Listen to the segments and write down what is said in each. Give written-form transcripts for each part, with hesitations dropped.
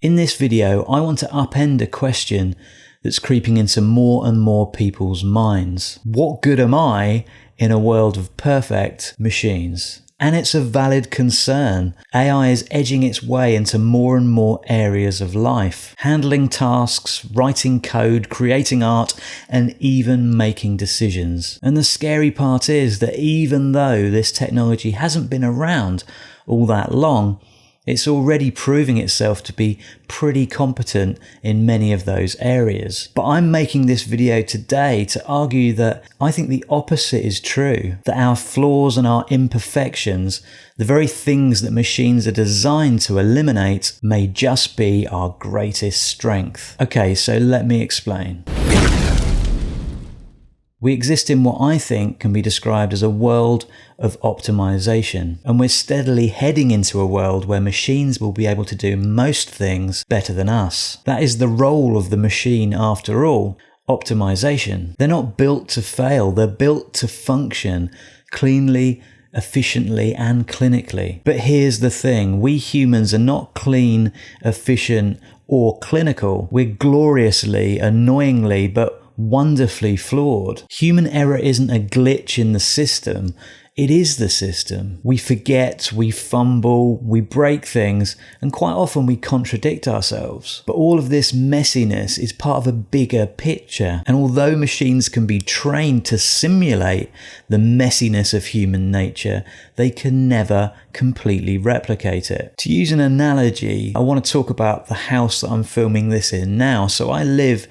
In this video, I want to upend a question that's creeping into more and more people's minds. What good am I in a world of perfect machines? And it's a valid concern. AI is edging its way into more and more areas of life, handling tasks, writing code, creating art, and even making decisions. And the scary part is that even though this technology hasn't been around all that long, it's already proving itself to be pretty competent in many of those areas. But I'm making this video today to argue that I think the opposite is true, that our flaws and our imperfections, the very things that machines are designed to eliminate, may just be our greatest strength. Okay, so let me explain. We exist in what I think can be described as a world of optimization, and we're steadily heading into a world where machines will be able to do most things better than us. That is the role of the machine after all, optimization. They're not built to fail, they're built to function cleanly, efficiently, and clinically. But here's the thing, we humans are not clean, efficient, or clinical. We're gloriously, annoyingly, but wonderfully flawed. Human error isn't a glitch in the system, it is the system. We forget, we fumble, we break things, and quite often we contradict ourselves. But all of this messiness is part of a bigger picture, and although machines can be trained to simulate the messiness of human nature, they can never completely replicate it. To use an analogy, I want to talk about the house that I'm filming this in now. So I live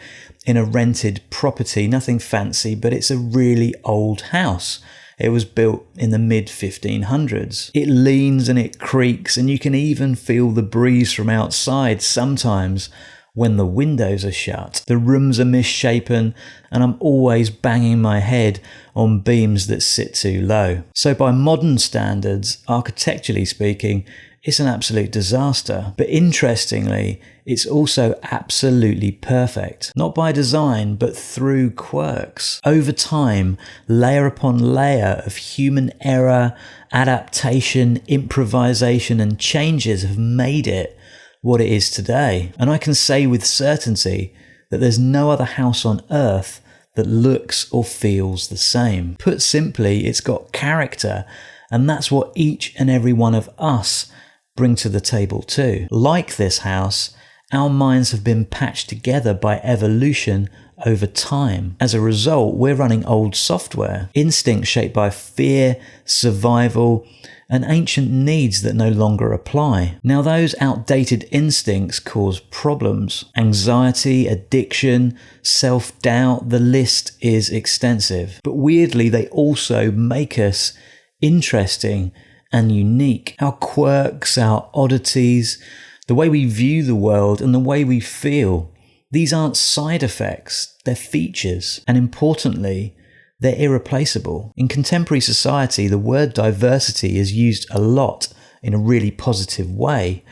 in a rented property, nothing fancy, but it's a really old house. It was built in the mid-1500s. It leans and it creaks, and you can even feel the breeze from outside sometimes when the windows are shut. The rooms are misshapen, and I'm always banging my head on beams that sit too low. So by modern standards, architecturally speaking, it's an absolute disaster. But interestingly, it's also absolutely perfect. Not by design, but through quirks. Over time, layer upon layer of human error, adaptation, improvisation, and changes have made it what it is today. And I can say with certainty that there's no other house on earth that looks or feels the same. Put simply, it's got character, and that's what each and every one of us bring to the table too. Like this house, our minds have been patched together by evolution over time. As a result, we're running old software, instincts shaped by fear, survival, and ancient needs that no longer apply. Now, those outdated instincts cause problems. Anxiety, addiction, self-doubt, the list is extensive. But weirdly, they also make us interesting and unique. Our quirks, our oddities, the way we view the world and the way we feel, these aren't side effects, they're features. And importantly, they're irreplaceable. In contemporary society, the word diversity is used a lot in a really positive way,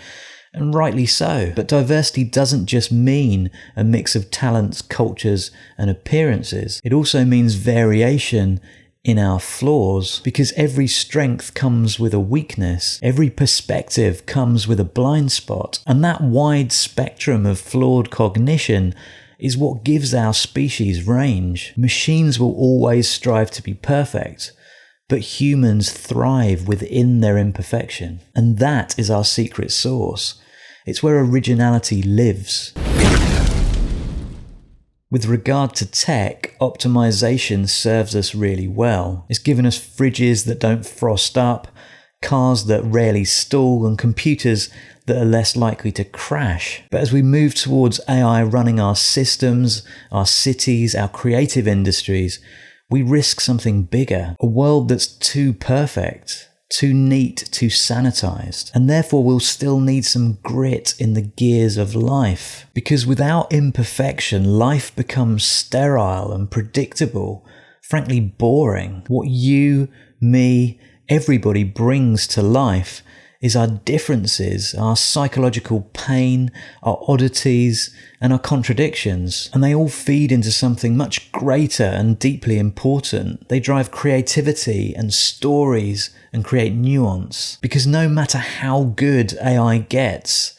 and rightly so. But diversity doesn't just mean a mix of talents, cultures, and appearances. It also means variation in our flaws, because every strength comes with a weakness, every perspective comes with a blind spot, and that wide spectrum of flawed cognition is what gives our species range. Machines will always strive to be perfect, but humans thrive within their imperfection, and that is our secret sauce. It's where originality lives. With regard to tech, optimization serves us really well. It's given us fridges that don't frost up, cars that rarely stall, and computers that are less likely to crash. But as we move towards AI running our systems, our cities, our creative industries, we risk something bigger. A world that's too perfect, too neat, too sanitized, and therefore we'll still need some grit in the gears of life. Because without imperfection, life becomes sterile and predictable, frankly boring. What you, me, everybody brings to life is our differences, our psychological pain, our oddities, and our contradictions. And they all feed into something much greater and deeply important. They drive creativity and stories and create nuance. Because no matter how good AI gets,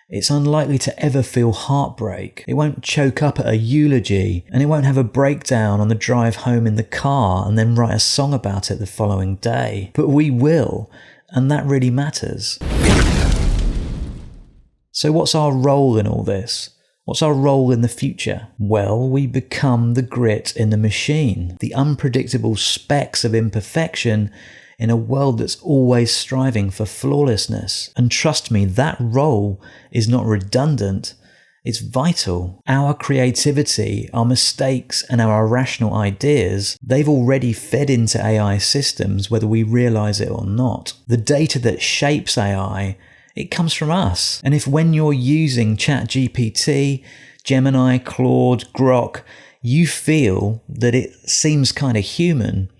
It's unlikely to ever feel heartbreak. It won't choke up at a eulogy, and it won't have a breakdown on the drive home in the car and then write a song about it the following day. But we will, and that really matters. So what's our role in all this? What's our role in the future? Well, we become the grit in the machine, the unpredictable specks of imperfection in a world that's always striving for flawlessness. And trust me, that role is not redundant, it's vital. Our creativity, our mistakes, and our irrational ideas, they've already fed into AI systems whether we realize it or not. The data that shapes AI, it comes from us. And if when you're using ChatGPT, Gemini, Claude, Grok, you feel that it seems kind of human,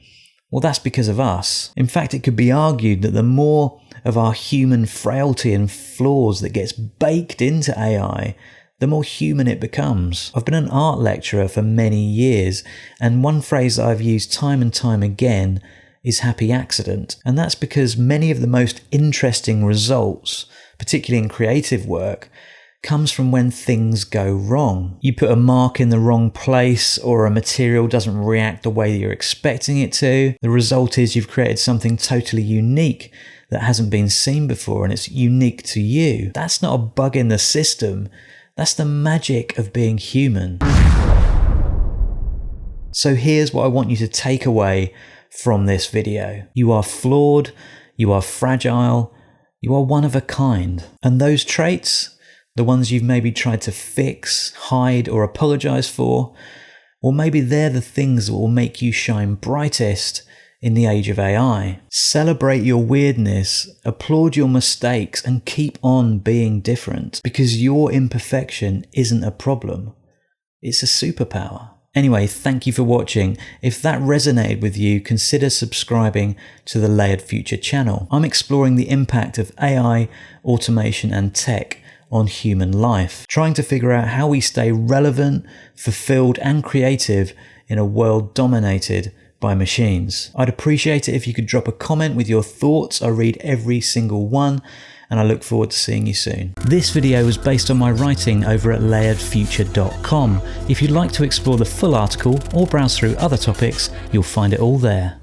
well, that's because of us. In fact, it could be argued that the more of our human frailty and flaws that gets baked into AI, the more human it becomes. I've been an art lecturer for many years, and one phrase that I've used time and time again is happy accident. And that's because many of the most interesting results, particularly in creative work, comes from when things go wrong. You put a mark in the wrong place, or a material doesn't react the way that you're expecting it to. The result is you've created something totally unique that hasn't been seen before, and it's unique to you. That's not a bug in the system. That's the magic of being human. So here's what I want you to take away from this video. You are flawed, you are fragile, you are one of a kind. And those traits, the ones you've maybe tried to fix, hide, or apologize for, well, maybe they're the things that will make you shine brightest in the age of AI. Celebrate your weirdness, applaud your mistakes, and keep on being different, because your imperfection isn't a problem. It's a superpower. Anyway, thank you for watching. If that resonated with you, consider subscribing to the Layered Future channel. I'm exploring the impact of AI, automation, and tech on human life, trying to figure out how we stay relevant, fulfilled, and creative in a world dominated by machines. I'd appreciate it if you could drop a comment with your thoughts. I read every single one, and I look forward to seeing you soon. This video was based on my writing over at layeredfuture.com. If you'd like to explore the full article or browse through other topics, you'll find it all there.